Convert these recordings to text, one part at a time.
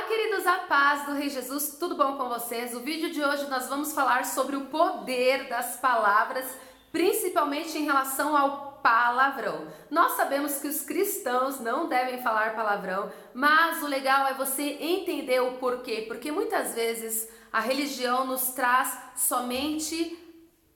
Queridos, a paz do Rei Jesus, tudo bom com vocês? O vídeo de hoje nós vamos falar sobre o poder das palavras, principalmente em relação ao palavrão. Nós sabemos que os cristãos não devem falar palavrão, mas o legal é você entender o porquê, porque muitas vezes a religião nos traz somente,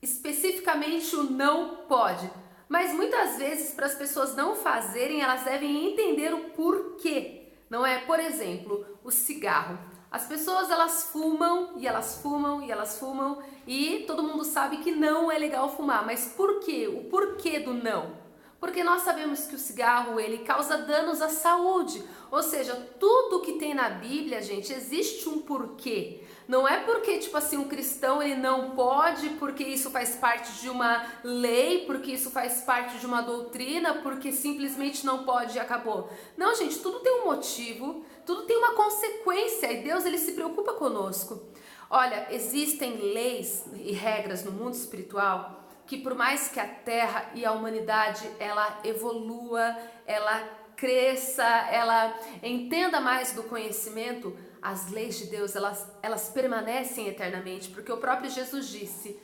especificamente o não pode. Mas muitas vezes, para as pessoas não fazerem, elas devem entender o porquê. Não é? Por exemplo, o cigarro. As pessoas elas fumam e elas fumam e elas fumam e todo mundo sabe que não é legal fumar. Mas por quê? O porquê do não? Porque nós sabemos que o cigarro ele causa danos à saúde. Ou seja, tudo que tem na Bíblia, gente, existe um porquê. Não é porque, tipo assim, um cristão ele não pode, porque isso faz parte de uma lei, porque isso faz parte de uma doutrina, porque simplesmente não pode e acabou. Não, gente, tudo tem um motivo, tudo tem uma consequência e Deus ele se preocupa conosco. Olha, existem leis e regras no mundo espiritual que por mais que a Terra e a humanidade ela evolua, ela cresça, ela entenda mais do conhecimento, as leis de Deus elas permanecem eternamente, porque o próprio Jesus disse: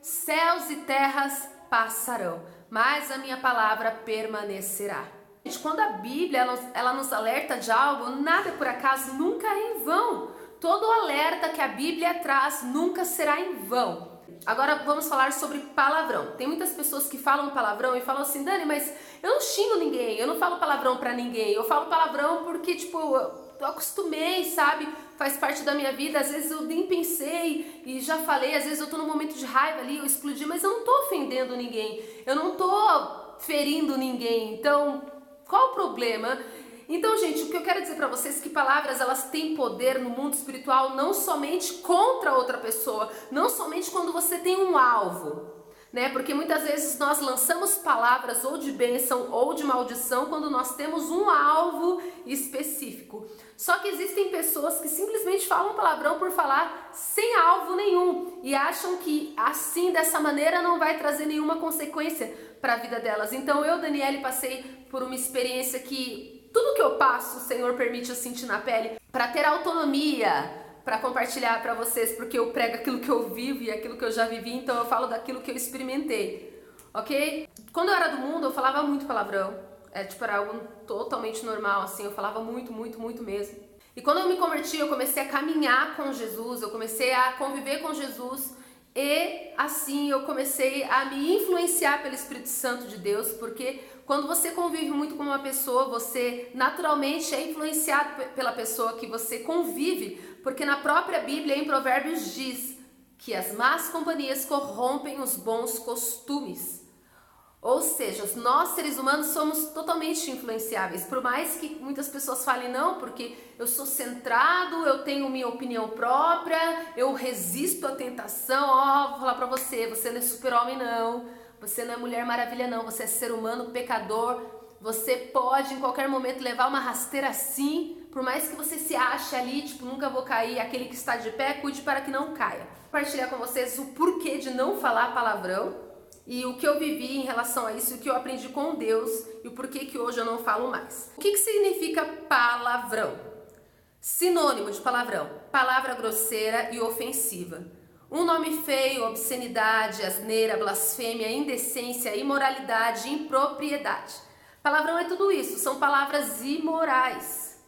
céus e terras passarão, mas a minha palavra permanecerá. Gente, quando a Bíblia ela nos alerta de algo, nada é por acaso, nunca é em vão. Todo alerta que a Bíblia traz nunca será em vão. Agora vamos falar sobre palavrão. Tem muitas pessoas que falam palavrão e falam assim: Dani, mas eu não xingo ninguém, eu não falo palavrão pra ninguém, eu falo palavrão porque, tipo, eu acostumei, sabe? Faz parte da minha vida, às vezes eu nem pensei e já falei, às vezes eu tô num momento de raiva ali, eu explodi, mas eu não tô ofendendo ninguém, eu não tô ferindo ninguém, então qual o problema? Então, gente, o que eu quero dizer pra vocês é que palavras, elas têm poder no mundo espiritual não somente contra outra pessoa, não somente quando você tem um alvo, né? Porque muitas vezes nós lançamos palavras ou de bênção ou de maldição quando nós temos um alvo específico. Só que existem pessoas que simplesmente falam palavrão por falar sem alvo nenhum e acham que assim, dessa maneira, não vai trazer nenhuma consequência para a vida delas. Então eu, Daniele, passei por uma experiência que tudo que eu passo, o Senhor permite eu sentir na pele para ter autonomia, para compartilhar para vocês, porque eu prego aquilo que eu vivo e aquilo que eu já vivi, então eu falo daquilo que eu experimentei, ok? Quando eu era do mundo, eu falava muito palavrão, era algo totalmente normal, assim, eu falava muito mesmo. E quando eu me converti, eu comecei a caminhar com Jesus, eu comecei a conviver com Jesus, e assim eu comecei a me influenciar pelo Espírito Santo de Deus, porque quando você convive muito com uma pessoa, você naturalmente é influenciado pela pessoa que você convive, porque na própria Bíblia, em Provérbios, diz que as más companhias corrompem os bons costumes. Ou seja, nós seres humanos somos totalmente influenciáveis, por mais que muitas pessoas falem não, porque eu sou centrado, eu tenho minha opinião própria, eu resisto à tentação. Vou falar pra você, você não é super-homem não, você não é Mulher Maravilha não, você é ser humano pecador, você pode em qualquer momento levar uma rasteira assim, por mais que você se ache ali, tipo, nunca vou cair, aquele que está de pé, cuide para que não caia. Vou compartilhar com vocês o porquê de não falar palavrão, e o que eu vivi em relação a isso, o que eu aprendi com Deus e o porquê que hoje eu não falo mais. O que significa palavrão? Sinônimo de palavrão: palavra grosseira e ofensiva. Um nome feio, obscenidade, asneira, blasfêmia, indecência, imoralidade, impropriedade. Palavrão é tudo isso, são palavras imorais.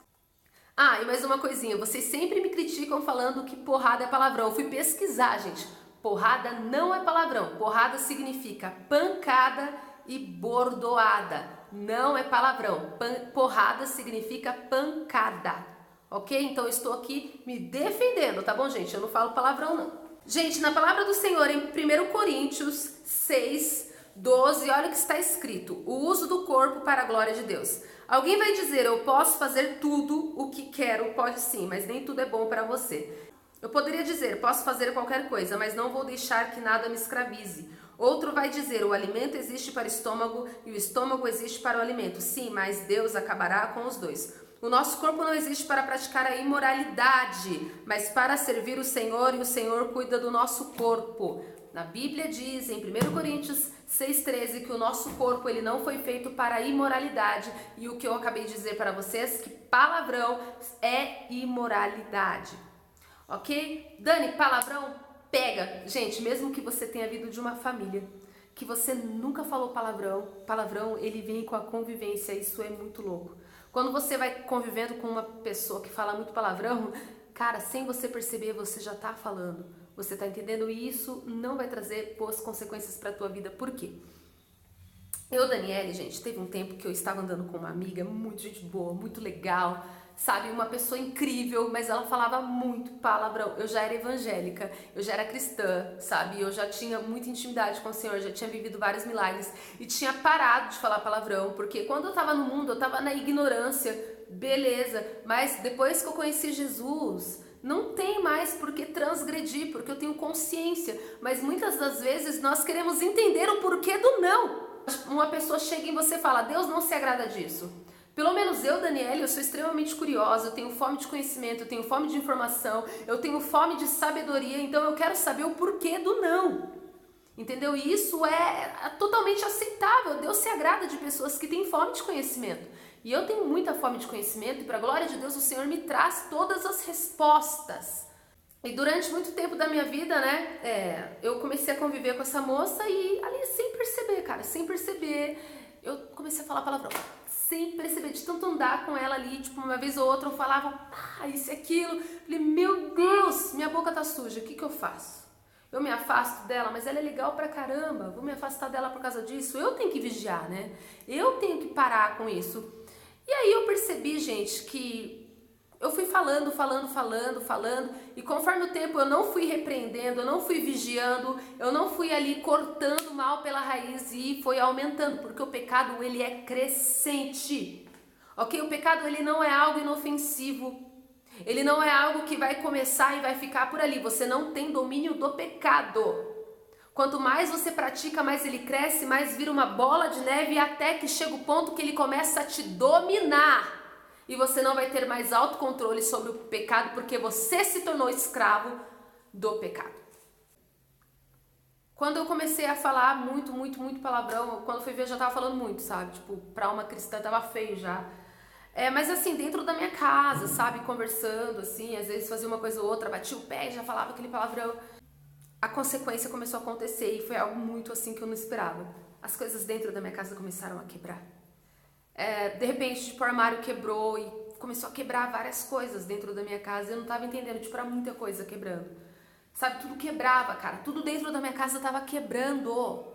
E mais uma coisinha, vocês sempre me criticam falando que porrada é palavrão. Eu fui pesquisar, gente. Porrada não é palavrão, porrada significa pancada e bordoada, não é palavrão, porrada significa pancada, ok? Então eu estou aqui me defendendo, tá bom, gente? Eu não falo palavrão não. Gente, na palavra do Senhor em 1 Coríntios 6:12, olha o que está escrito: o uso do corpo para a glória de Deus. Alguém vai dizer: eu posso fazer tudo o que quero, pode sim, mas nem tudo é bom para você. Eu poderia dizer: posso fazer qualquer coisa, mas não vou deixar que nada me escravize. Outro vai dizer: o alimento existe para o estômago e o estômago existe para o alimento. Sim, mas Deus acabará com os dois. O nosso corpo não existe para praticar a imoralidade, mas para servir o Senhor, e o Senhor cuida do nosso corpo. Na Bíblia diz em 1 Coríntios 6,13 que o nosso corpo ele não foi feito para a imoralidade, e o que eu acabei de dizer para vocês, que palavrão é imoralidade. Ok? Dani, palavrão pega. Gente, mesmo que você tenha vindo de uma família que você nunca falou palavrão ele vem com a convivência, isso é muito louco. Quando você vai convivendo com uma pessoa que fala muito palavrão, cara, sem você perceber, você já tá falando. Você tá entendendo? E isso não vai trazer boas consequências pra tua vida. Por quê? Eu, Daniele, gente, teve um tempo que eu estava andando com uma amiga, muito gente boa, muito legal, sabe? Uma pessoa incrível, mas ela falava muito palavrão. Eu já era evangélica, eu já era cristã, sabe? Eu já tinha muita intimidade com o Senhor, já tinha vivido vários milagres e tinha parado de falar palavrão, porque quando eu tava no mundo, eu tava na ignorância, beleza, mas depois que eu conheci Jesus, não tem mais por que transgredir, porque eu tenho consciência, mas muitas das vezes nós queremos entender o porquê do não. Uma pessoa chega em você e fala, Deus não se agrada disso. Pelo menos eu, Daniele, eu sou extremamente curiosa, eu tenho fome de conhecimento, eu tenho fome de informação, eu tenho fome de sabedoria, então eu quero saber o porquê do não. Entendeu? E isso é totalmente aceitável. Deus se agrada de pessoas que têm fome de conhecimento. E eu tenho muita fome de conhecimento e para a glória de Deus o Senhor me traz todas as respostas. E durante muito tempo da minha vida, né, eu comecei a conviver com essa moça e ali sem perceber, cara, sem perceber, eu comecei a falar palavrão. Sem perceber, de tanto andar com ela ali, tipo, uma vez ou outra eu falava, isso e aquilo. Falei, meu Deus, minha boca tá suja, o que que eu faço? Eu me afasto dela, mas ela é legal pra caramba, vou me afastar dela por causa disso? Eu tenho que vigiar, né? Eu tenho que parar com isso. E aí eu percebi, gente, que eu fui falando, e conforme o tempo eu não fui repreendendo, eu não fui vigiando, eu não fui ali cortando o mal pela raiz e foi aumentando, porque o pecado ele é crescente, ok? O pecado ele não é algo inofensivo, ele não é algo que vai começar e vai ficar por ali, você não tem domínio do pecado. Quanto mais você pratica, mais ele cresce, mais vira uma bola de neve até que chega o ponto que ele começa a te dominar. E você não vai ter mais autocontrole sobre o pecado porque você se tornou escravo do pecado. Quando eu comecei a falar muito palavrão, quando fui ver eu já tava falando muito, sabe? Tipo, pra uma cristã tava feio já. Mas assim, dentro da minha casa, sabe? Conversando, assim, às vezes fazia uma coisa ou outra, batia o pé e já falava aquele palavrão. A consequência começou a acontecer e foi algo muito assim que eu não esperava. As coisas dentro da minha casa começaram a quebrar. De repente, tipo, o armário quebrou e começou a quebrar várias coisas dentro da minha casa. Eu não tava entendendo, tipo, era muita coisa quebrando. Sabe, tudo quebrava, cara. Tudo dentro da minha casa tava quebrando.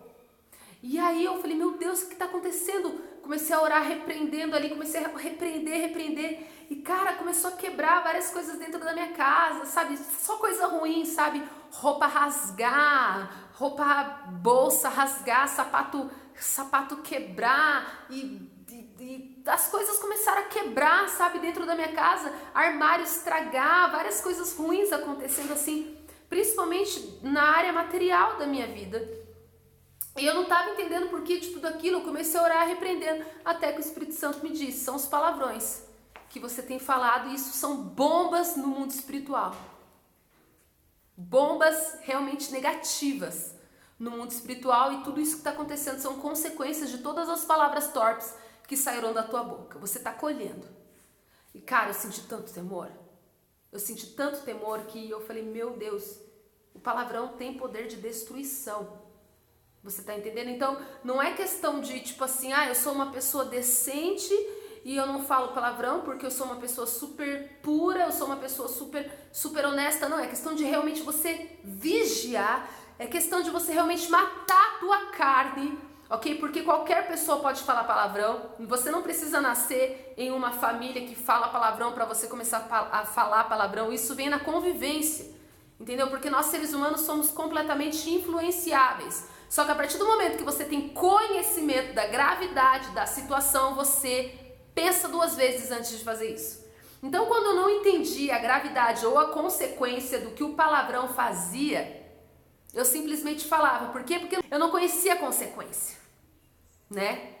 E aí eu falei, meu Deus, o que tá acontecendo? Comecei a orar repreendendo ali, comecei a repreender. E, cara, começou a quebrar várias coisas dentro da minha casa, sabe? Só coisa ruim, sabe? Roupa rasgar, bolsa rasgar, sapato quebrar e as coisas começaram a quebrar, sabe, dentro da minha casa, armário estragar, várias coisas ruins acontecendo assim, principalmente na área material da minha vida. E eu não estava entendendo por que de tudo aquilo, eu comecei a orar repreendendo, até que o Espírito Santo me disse, são os palavrões que você tem falado e isso são bombas no mundo espiritual. Bombas realmente negativas no mundo espiritual e tudo isso que está acontecendo são consequências de todas as palavras torpes que saíram da tua boca. Você está colhendo. E cara, eu senti tanto temor. Eu senti tanto temor que eu falei, meu Deus, o palavrão tem poder de destruição. Você tá entendendo? Então, não é questão de tipo assim, eu sou uma pessoa decente e eu não falo palavrão porque eu sou uma pessoa super pura, eu sou uma pessoa super honesta. Não, é questão de realmente você vigiar, é questão de você realmente matar a tua carne, ok? Porque qualquer pessoa pode falar palavrão, você não precisa nascer em uma família que fala palavrão para você começar a falar palavrão, isso vem na convivência, entendeu? Porque nós seres humanos somos completamente influenciáveis, só que a partir do momento que você tem conhecimento da gravidade da situação, você pensa duas vezes antes de fazer isso. Então, quando eu não entendi a gravidade ou a consequência do que o palavrão fazia, eu simplesmente falava. Por quê? Porque eu não conhecia a consequência, né?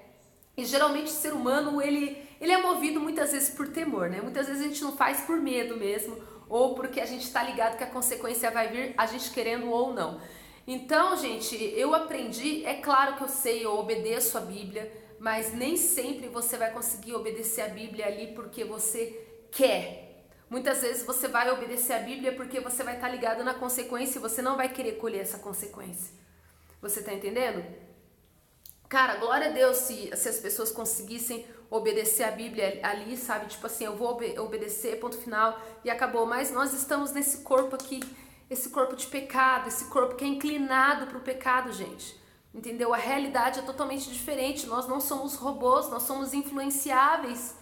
E geralmente o ser humano, ele é movido muitas vezes por temor, né? Muitas vezes a gente não faz por medo mesmo, ou porque a gente está ligado que a consequência vai vir, a gente querendo ou não. Então, gente, eu aprendi, é claro que eu sei, eu obedeço a Bíblia, mas nem sempre você vai conseguir obedecer a Bíblia ali porque você quer. Muitas vezes você vai obedecer a Bíblia porque você vai estar ligado na consequência e você não vai querer colher essa consequência. Você tá entendendo? Cara, glória a Deus se as pessoas conseguissem obedecer a Bíblia ali, sabe? Tipo assim, eu vou obedecer, ponto final, e acabou. Mas nós estamos nesse corpo aqui, esse corpo de pecado, esse corpo que é inclinado para o pecado, gente. Entendeu? A realidade é totalmente diferente. Nós não somos robôs, nós somos influenciáveis.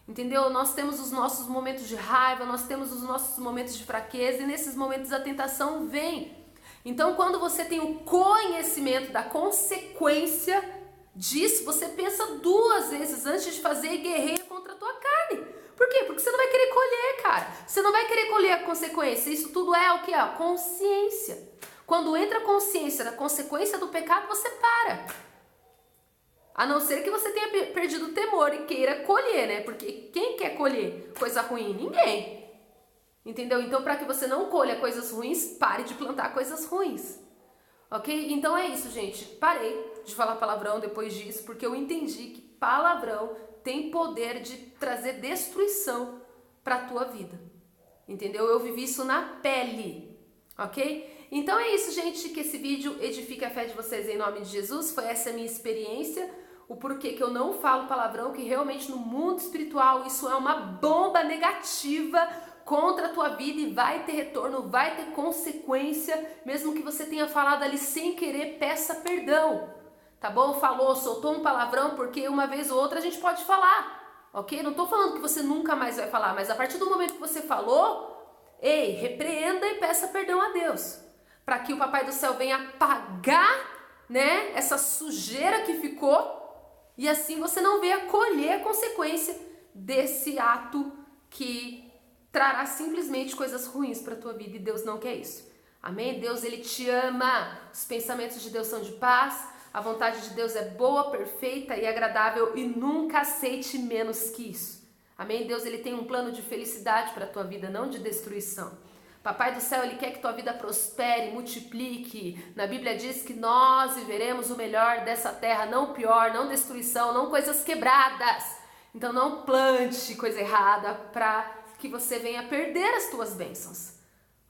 Entendeu? Nós temos os nossos momentos de raiva, nós temos os nossos momentos de fraqueza, e nesses momentos a tentação vem. Então, quando você tem o conhecimento da consequência disso, você pensa 2 vezes antes de fazer e guerreia contra a tua carne. Por quê? Porque você não vai querer colher, cara. Você não vai querer colher a consequência. Isso tudo é o que? A consciência. Quando entra a consciência da consequência do pecado, você para. A não ser que você tenha perdido o temor e queira colher, né? Porque quem quer colher coisa ruim? Ninguém. Entendeu? Então, para que você não colha coisas ruins, pare de plantar coisas ruins. Ok? Então é isso, gente. Parei de falar palavrão depois disso, porque eu entendi que palavrão tem poder de trazer destruição para a tua vida. Entendeu? Eu vivi isso na pele. Ok? Então é isso, gente. Que esse vídeo edifique a fé de vocês em nome de Jesus. Foi essa a minha experiência. O porquê que eu não falo palavrão, que realmente no mundo espiritual isso é uma bomba negativa contra a tua vida e vai ter retorno, vai ter consequência, mesmo que você tenha falado ali sem querer, peça perdão, tá bom? Falou, soltou um palavrão, porque uma vez ou outra a gente pode falar, ok? Não tô falando que você nunca mais vai falar, mas a partir do momento que você falou, ei, repreenda e peça perdão a Deus, para que o Papai do Céu venha apagar, né, essa sujeira que ficou, e assim você não venha colher a consequência desse ato que trará simplesmente coisas ruins para a tua vida, e Deus não quer isso. Amém? Deus, Ele te ama. Os pensamentos de Deus são de paz. A vontade de Deus é boa, perfeita e agradável, e nunca aceite menos que isso. Amém? Deus, Ele tem um plano de felicidade para a tua vida, não de destruição. Papai do céu, Ele quer que tua vida prospere, multiplique. Na Bíblia diz que nós viveremos o melhor dessa terra, não o pior, não destruição, não coisas quebradas. Então não plante coisa errada para que você venha perder as tuas bênçãos,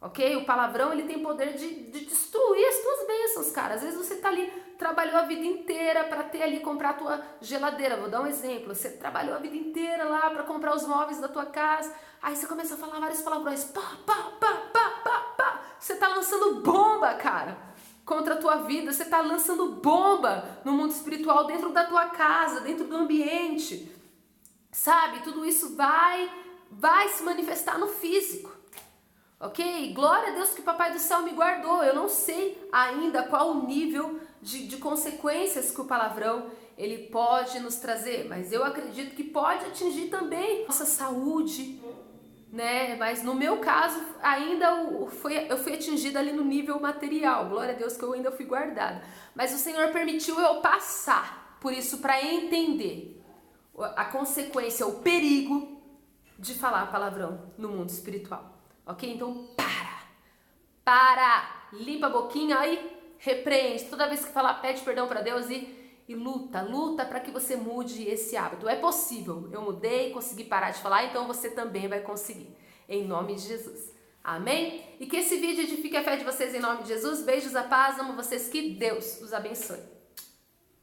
ok? O palavrão, ele tem poder de destruir as tuas bênçãos, cara. Às vezes você tá ali, trabalhou a vida inteira para ter ali, comprar a tua geladeira. Vou dar um exemplo. Você trabalhou a vida inteira lá para comprar os móveis da tua casa, aí você começa a falar vários palavrões, pá, pá, pá, pá, pá, pá. Você tá lançando bomba, cara, contra a tua vida. Você tá lançando bomba no mundo espiritual, dentro da tua casa, dentro do ambiente, sabe? Tudo isso vai se manifestar no físico, ok? Glória a Deus que o Papai do Céu me guardou. Eu não sei ainda qual o nível de consequências que o palavrão ele pode nos trazer, mas eu acredito que pode atingir também nossa saúde, né? Mas no meu caso ainda eu fui atingida ali no nível material. Glória a Deus que eu ainda fui guardada, mas o Senhor permitiu eu passar por isso para entender a consequência, o perigo de falar palavrão no mundo espiritual, ok? Então para, limpa a boquinha aí, repreende, toda vez que falar pede perdão para Deus e luta para que você mude esse hábito. É possível, eu mudei, consegui parar de falar, então você também vai conseguir, em nome de Jesus, amém? E que esse vídeo edifique a fé de vocês em nome de Jesus. Beijos, a paz, amo vocês, que Deus os abençoe.